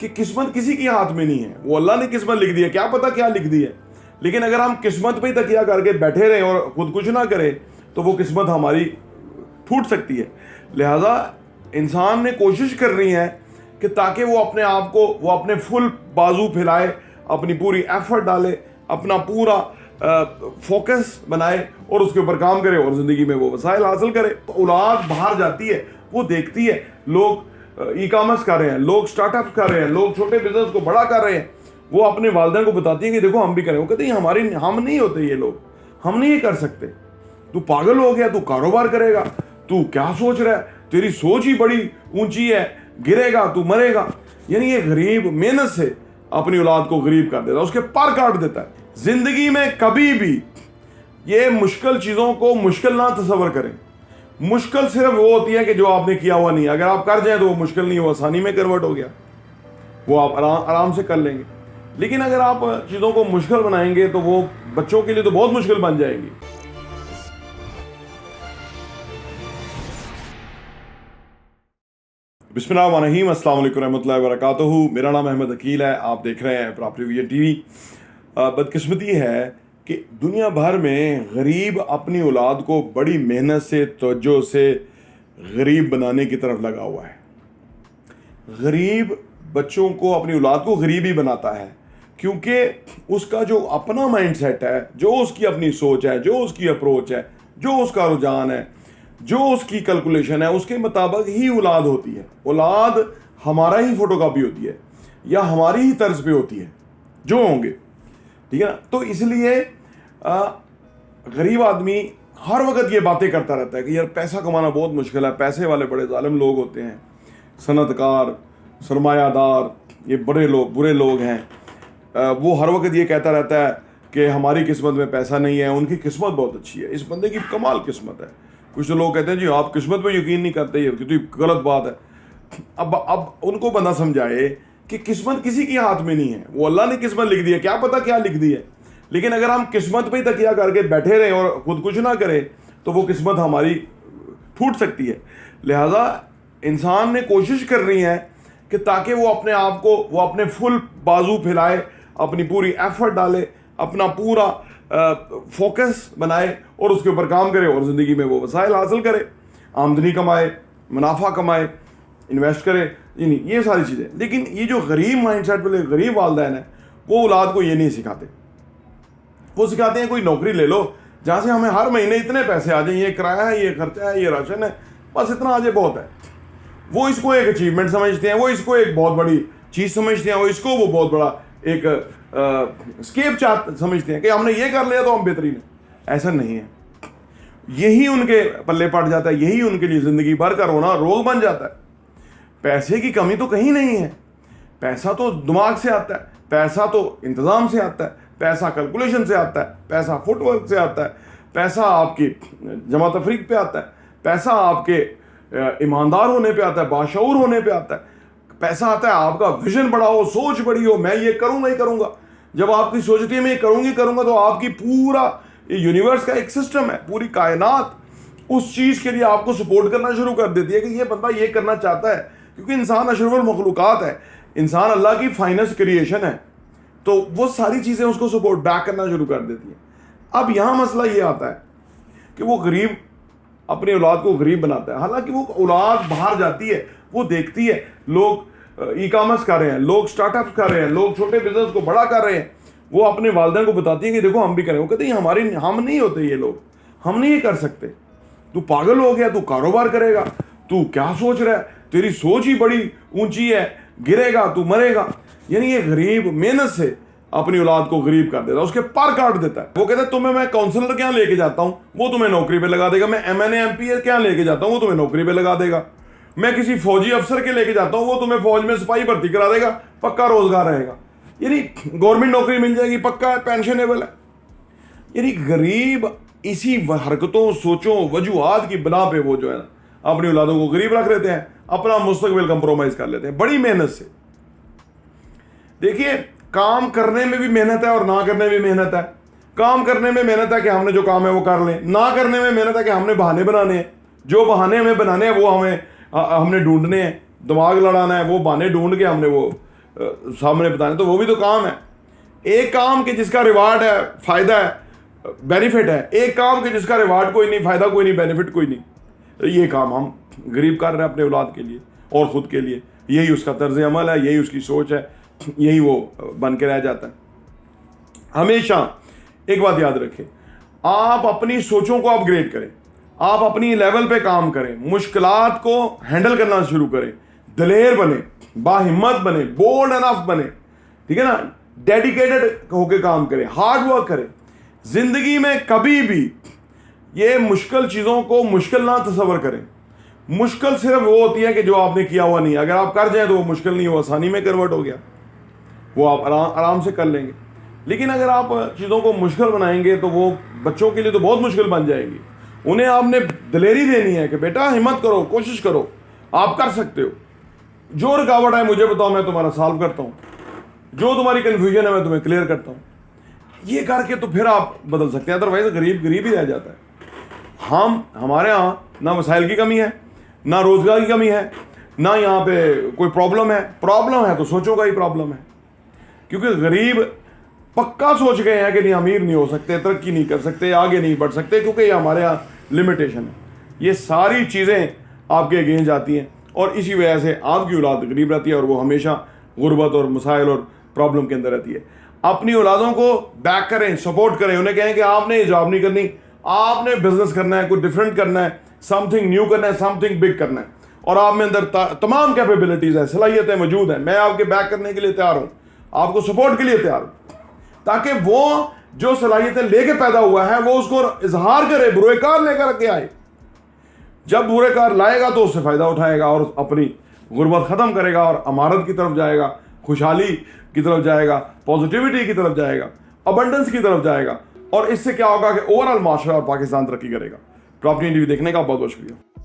कि किस्मत किसी के हाथ में नहीं है, वो अल्लाह ने किस्मत लिख दी है, क्या पता क्या लिख दी है। लेकिन अगर हम किस्मत पे ही तकिया करके बैठे रहें और खुद कुछ ना करें तो वो किस्मत हमारी फूट सकती है। लिहाजा इंसान ने कोशिश करनी है कि ताकि वो अपने आप को, वो अपने फुल बाजू फैलाए, अपनी पूरी एफर्ट डाले, अपना पूरा फोकस बनाए और उसके ऊपर काम करे और ज़िंदगी में वो वसाइल हासिल करे। तो औलाद बाहर जाती है, वो देखती है लोग ई कॉमर्स कर रहे हैं, लोग स्टार्टअप कर रहे हैं, लोग छोटे बिजनेस को बड़ा कर रहे हैं, वो अपने वालिदैन को बताती है कि देखो हम भी करें। वो कहते हैं हम नहीं होते ये लोग, हम नहीं ये कर सकते, तू पागल हो गया, तू कारोबार करेगा, तू क्या सोच रहा है, तेरी सोच ही बड़ी ऊंची है, गिरेगा तू मरेगा। यानी ये गरीब मेहनत से अपनी औलाद को गरीब कर देता है, उसके पर काट देता है। जिंदगी में कभी भी ये मुश्किल चीज़ों को मुश्किल ना तस्वर करें। मुश्किल सिर्फ वो होती है कि जो आपने किया हुआ नहीं, अगर आप कर जाए तो वो मुश्किल नहीं, वो आसानी में कन्वर्ट हो गया, वो आप आराम से कर लेंगे। लेकिन अगर आप चीज़ों को मुश्किल बनाएंगे तो वो बच्चों के लिए तो बहुत मुश्किल बन जाएंगी। बिस्मिल्लाहिर्रहमानिर्रहीम, अस्सलाम वालेकुम रहमतुल्लाहि व बरकातहू। मेरा नाम अहमद अकील है, आप देख रहे हैं प्रॉपर्टी विजन टीवी। बदकिस्मती है कि दुनिया भर में गरीब अपनी औलाद को बड़ी मेहनत से, तवज्जो से गरीब बनाने की तरफ लगा हुआ है। गरीब बच्चों को, अपनी औलाद को गरीब ही बनाता है, क्योंकि उसका जो अपना माइंडसेट है, जो उसकी अपनी सोच है, जो उसकी अप्रोच है, जो उसका रुझान है, जो उसकी कैलकुलेशन है, उसके मुताबिक ही औलाद होती है। औलाद हमारा ही फोटोकॉपी होती है या हमारी ही तर्ज पे होती है जो होंगे, ठीक है ना। तो इसलिए गरीब आदमी हर वक्त ये बातें करता रहता है कि यार पैसा कमाना बहुत मुश्किल है, पैसे वाले बड़े जालिम लोग होते हैं, सनतकार, सरमायादार, ये बड़े लोग, बुरे लोग हैं। वो हर वक्त ये कहता रहता है कि हमारी किस्मत में पैसा नहीं है, उनकी किस्मत बहुत अच्छी है, इस बंदे की कमाल किस्मत है। कुछ तो लोग कहते हैं जी आप किस्मत पे यकीन नहीं करते, ये कितनी गलत बात है। अब उनको बंदा समझाए कि किस्मत किसी के हाथ में नहीं है, वो अल्लाह ने किस्मत लिख दी है, क्या पता क्या लिख दी है। लेकिन अगर हम किस्मत पे ही तकिया करके बैठे रहें और खुद कुछ ना करें तो वो किस्मत हमारी फूट सकती है। लिहाजा इंसान ने कोशिश करनी है कि ताकि वो अपने आप को, वो अपने फुल बाजू फैलाए, अपनी पूरी एफर्ट डाले, अपना पूरा फोकस बनाए और उसके ऊपर काम करे और ज़िंदगी में वो वसाइल हासिल करे, आमदनी कमाए, मुनाफा कमाए, इन्वेस्ट करे, ये सारी चीज़ें। लेकिन ये जो गरीब माइंडसेट वाले गरीब वालिदैन हैं, वो औलाद को ये नहीं सिखाते। वो सिखाते हैं कोई नौकरी ले लो जहाँ से हमें हर महीने इतने पैसे आ जाएं, ये किराया है, ये खर्चा है, ये राशन है, बस इतना आ जाए बहुत है। वो इसको एक अचीवमेंट समझते हैं, वो इसको एक बहुत बड़ी चीज़ समझते हैं, वो इसको वो बहुत बड़ा एक स्केप चार्ट समझते हैं कि हमने ये कर लिया तो हम बेहतरीन है। ऐसा नहीं है, यही उनके पल्ले पड़ जाता है, यही उनके लिए ज़िंदगी भर का रोना रोग बन जाता है। पैसे की कमी तो कहीं नहीं है, पैसा तो दिमाग से आता है, पैसा तो इंतज़ाम से आता है, पैसा कैलकुलेशन से आता है, पैसा फुटवर्क से आता है, पैसा आपकी जमा तफरीक पे आता है, पैसा आपके ईमानदार होने पे आता है, बाशऊर होने पे आता है, पैसा आता है आपका विजन बड़ा हो, सोच बड़ी हो, मैं ये करूँगा ही करूँगा। जब आपकी सोचती है मैं ये करूँगा तो आपकी पूरा यूनिवर्स का एक सिस्टम है, पूरी कायनात उस चीज़ के लिए आपको सपोर्ट करना शुरू कर देती है कि ये बंदा ये करना चाहता है, क्योंकि इंसान अशरफुल मखलूक़ात है, इंसान अल्लाह की फाइनेस्ट क्रिएशन है, तो वो सारी चीज़ें उसको सपोर्ट बैक करना शुरू कर देती हैं। अब यहाँ मसला ये आता है कि वो गरीब अपनी औलाद को गरीब बनाता है। हालांकि वो औलाद बाहर जाती है, वो देखती है लोग ई कॉमर्स कर रहे हैं, लोग स्टार्टअप कर रहे हैं, लोग छोटे बिजनेस को बड़ा कर रहे हैं, वो अपने वालिदैन को बताती है कि देखो हम भी करें। वो कहते हैं हम नहीं होते ये लोग, हम नहीं ये कर सकते, तू पागल हो गया, तू कारोबार करेगा, तू क्या सोच रहा है, तेरी सोच ही बड़ी ऊंची है, गिरेगा तू मरेगा। यानी ये गरीब मेहनत से अपनी औलाद को गरीब कर देता है, उसके पर काट देता है। वो कहता है तुम्हें मैं काउंसलर क्या लेके जाता हूँ, वो तुम्हें नौकरी पे लगा देगा, मैं MNA MPA क्या लेके जाता हूँ, वो तुम्हें नौकरी पे लगा देगा, मैं किसी फौजी अफसर के लेके जाता हूँ, वो तुम्हें फौज में सिपाही भर्ती करा देगा, पक्का रोजगार रहेगा, यानी गवर्नमेंट नौकरी मिल जाएगी, पक्का पेंशनेबल है। यानी गरीब इसी हरकतों, सोचों, वजूहात की बिना पे वो जो है ना अपनी औलादों को गरीब रख लेते हैं, अपना मुस्तकबिल कंप्रोमाइज कर लेते हैं बड़ी मेहनत से। देखिए, काम करने में भी मेहनत है और ना करने में भी मेहनत है। काम करने में मेहनत है कि हमने जो काम है वो कर लें, ना करने में मेहनत है कि हमने बहाने बनाने हैं, जो बहाने हमें बनाने हैं वो हमने ढूंढने हैं, दिमाग लड़ाना है, वो बहाने ढूंढ के हमने वो सामने बताने, तो वो भी तो काम है। एक काम के जिसका रिवार्ड है, फायदा है, बेनिफिट है, एक काम के जिसका रिवार्ड कोई नहीं, फायदा कोई नहीं, बेनिफिट कोई नहीं। तो ये काम हम गरीब कर रहे हैं अपने औलाद के लिए और ख़ुद के लिए। यही उसका तर्ज अमल है, यही उसकी सोच है, यही वो बन के रह जाता है। हमेशा एक बात याद रखें, आप अपनी सोचों को अपग्रेड करें, आप अपनी लेवल पे काम करें, मुश्किलात को हैंडल करना शुरू करें, दिलेर बने, बाहिम्मत बने, बोल्ड एनफ बने, ठीक है ना, डेडिकेटेड होकर काम करें, हार्ड वर्क करें। जिंदगी में कभी भी ये मुश्किल चीज़ों को मुश्किल ना तस्वर करें। मुश्किल सिर्फ वो होती है कि जो आपने किया हुआ नहीं, अगर आप कर जाए तो वो मुश्किल नहीं, वो आसानी में कन्वर्ट हो गया, वो आप आराम से कर लेंगे। लेकिन अगर आप चीज़ों को मुश्किल बनाएंगे तो वो बच्चों के लिए तो बहुत मुश्किल बन जाएंगी। उन्हें आपने दिलेरी देनी है कि बेटा हिम्मत करो, कोशिश करो, आप कर सकते हो। जो रुकावट है मुझे बताओ, मैं तुम्हारा सॉल्व करता हूँ, जो तुम्हारी कन्फ्यूजन है मैं तुम्हें क्लियर करता हूँ। ये करके तो फिर आप बदल सकते हैं, अदरवाइज गरीब गरीब ही रह जाता है। हमारे यहाँ ना वसाइल की कमी है, ना रोज़गार की कमी है, ना यहाँ पे कोई प्रॉब्लम है। प्रॉब्लम है तो सोचों का ही प्रॉब्लम है, क्योंकि गरीब पक्का सोच गए हैं कि नहीं, अमीर नहीं हो सकते, तरक्की नहीं कर सकते, आगे नहीं बढ़ सकते, क्योंकि ये हमारे यहाँ लिमिटेशन है। ये सारी चीज़ें आपके अगेंस्ट जाती हैं और इसी वजह से आपकी औलाद गरीब रहती है और वो हमेशा गुर्बत और मसाइल और प्रॉब्लम के अंदर रहती है। अपनी औलादों को बैक करें, सपोर्ट करें, उन्हें कहें कि आपने ये जॉब नहीं करनी, आपने बिजनेस करना है, कुछ डिफरेंट करना है, समथिंग न्यू करना है, समथिंग बिग करना है, और आप में अंदर तमाम कैपेबिलिटीज़ है, सलाहियतें मौजूद हैं। मैं आपके बैक करने के लिए तैयार हूँ, आपको सपोर्ट के लिए तैयार हूँ, ताकि वो जो सलाहियतें लेके पैदा हुआ है वो उसको इजहार करे, बुरे कार लेकर के आए। जब बुरे कार लाएगा तो उससे फ़ायदा उठाएगा और अपनी गुर्बत ख़त्म करेगा और अमारत की तरफ जाएगा, खुशहाली की तरफ जाएगा, पॉजिटिविटी की तरफ जाएगा, अबंडेंस की तरफ जाएगा। और इससे क्या होगा कि ओवरऑल माशरा और पाकिस्तान तरक्की करेगा। प्रॉपर्टी इंटरव्यू देखने का बहुत बहुत शुक्रिया।